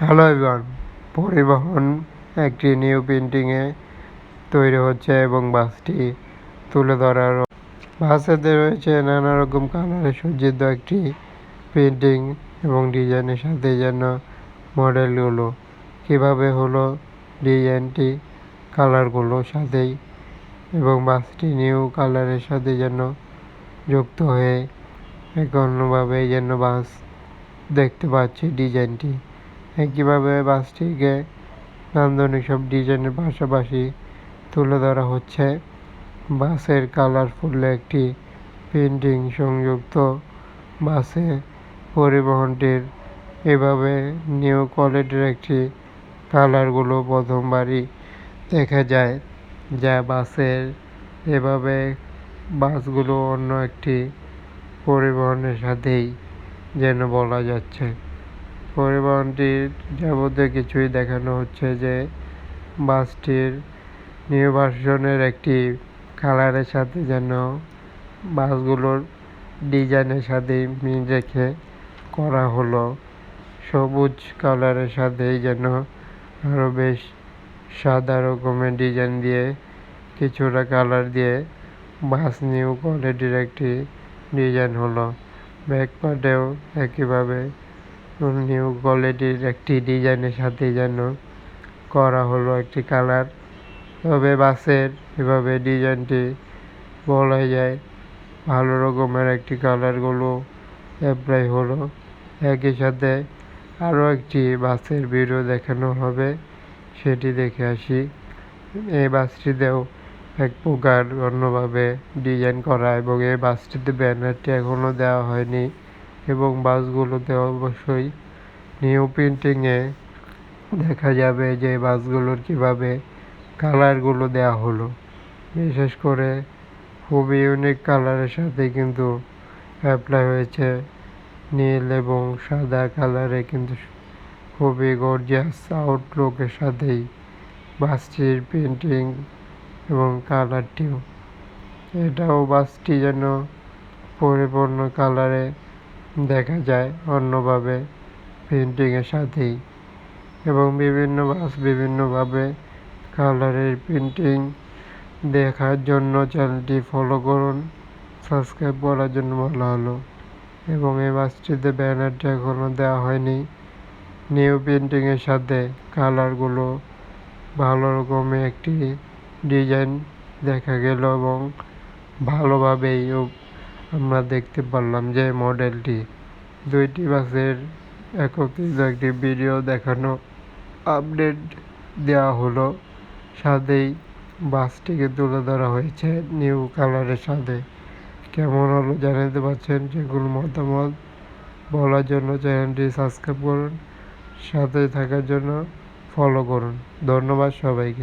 Hello everyone, পরিবহন একটি new প্রিন্টিংয়ে তৈরি হচ্ছে এবং বাসটি তুলে ধরার বাসেতে রয়েছে নানা রকম কালারে সজ্জিত একটি প্রিন্টিং এবং ডিজাইনের সাথে যেন মডেলগুলো কীভাবে হলো ডিজাইনটি কালারগুলো সাথেই এবং বাসটি নিউ কালারের সাথে যেন যুক্ত হয়ে এক অন্যভাবে যেন বাস দেখতে পাচ্ছি ডিজাইনটি। একইভাবে বাসটিকে নান্দনিক সব ডিজাইনের পাশাপাশি তুলে ধরা হচ্ছে বাসের কালারফুল একটি প্রিন্টিং সংযুক্ত বাসে পরিবহনটির এভাবে নিউ কোয়ালিটির একটি কালারগুলো প্রথমবারই দেখা যায়, যা বাসের এভাবে বাসগুলো অন্য একটি পরিবহনের সাথেই যেন বলা যাচ্ছে। পরিবহনটির যাবতীয় কিছুই দেখানো হচ্ছে যে বাসটির নিউ ভার্সনের একটি কালারের সাথে যেন বাসগুলোর ডিজাইনের সাথে মিল রেখে করা হলো। সবুজ কালারের সাথেই যেন আরও বেশ সাদা রকমের ডিজাইন দিয়ে কিছুটা কালার দিয়ে বাস নিউ কোয়ালিটির একটি ডিজাইন হলো। ব্যাক পার্টেও একইভাবে নিউ কোয়ালিটির একটি ডিজাইনের সাথে যেন করা হলো একটি কালার। তবে বাসের এভাবে ডিজাইনটি বলা যায় ভালো রকমের একটি কালারগুলো অ্যাপ্লাই হলো। একই সাথে আরও একটি বাসের ভিডিও দেখানো হবে, সেটি দেখে আসি। এই বাসটিতেও এক প্রকার অন্যভাবে ডিজাইন করা এবং এই বাসটিতে ব্যানারটি এখনও দেওয়া হয়নি এবং বাসগুলোতে অবশ্যই নিউ প্রিন্টিংয়ে দেখা যাবে যে বাসগুলোর কীভাবে কালারগুলো দেওয়া হলো। বিশেষ করে খুবই ইউনিক কালারের সাথে কিন্তু অ্যাপ্লাই হয়েছে নীল এবং সাদা কালারে, কিন্তু খুবই গর্জিয়াস আউটলুকের সাথেই বাসটির প্রিন্টিং এবং কালারটিও। এটাও বাসটি যেন পরিপূর্ণ কালারে দেখা যায় অন্যভাবে প্রিন্টিংয়ের সাথেই এবং বিভিন্ন বাস বিভিন্নভাবে কালারের প্রিন্টিং দেখার জন্য চ্যানেলটি ফলো করুন, সাবস্ক্রাইব করার জন্য বলা হলো। এবং এই বাসটিতে ব্যানারটি এখনও দেওয়া হয়নি। নিউ প্রিন্টিংয়ের সাথে কালারগুলো ভালো রকমের একটি ডিজাইন দেখা গেল এবং ভালোভাবেই আমরা দেখতে পারলাম যে মডেলটি দুইটি বাসের একত্রিত একটি ভিডিও দেখানো আপডেট দেওয়া হলো, সাথেই বাসটিকে তুলে ধরা হয়েছে নিউ কালারের সাথে। কেমন হলো জানাতে পারছেন, যেগুলো মতামত বলার জন্য চ্যানেলটি সাবস্ক্রাইব করুন, সাথে থাকার জন্য ফলো করুন। ধন্যবাদ সবাইকে।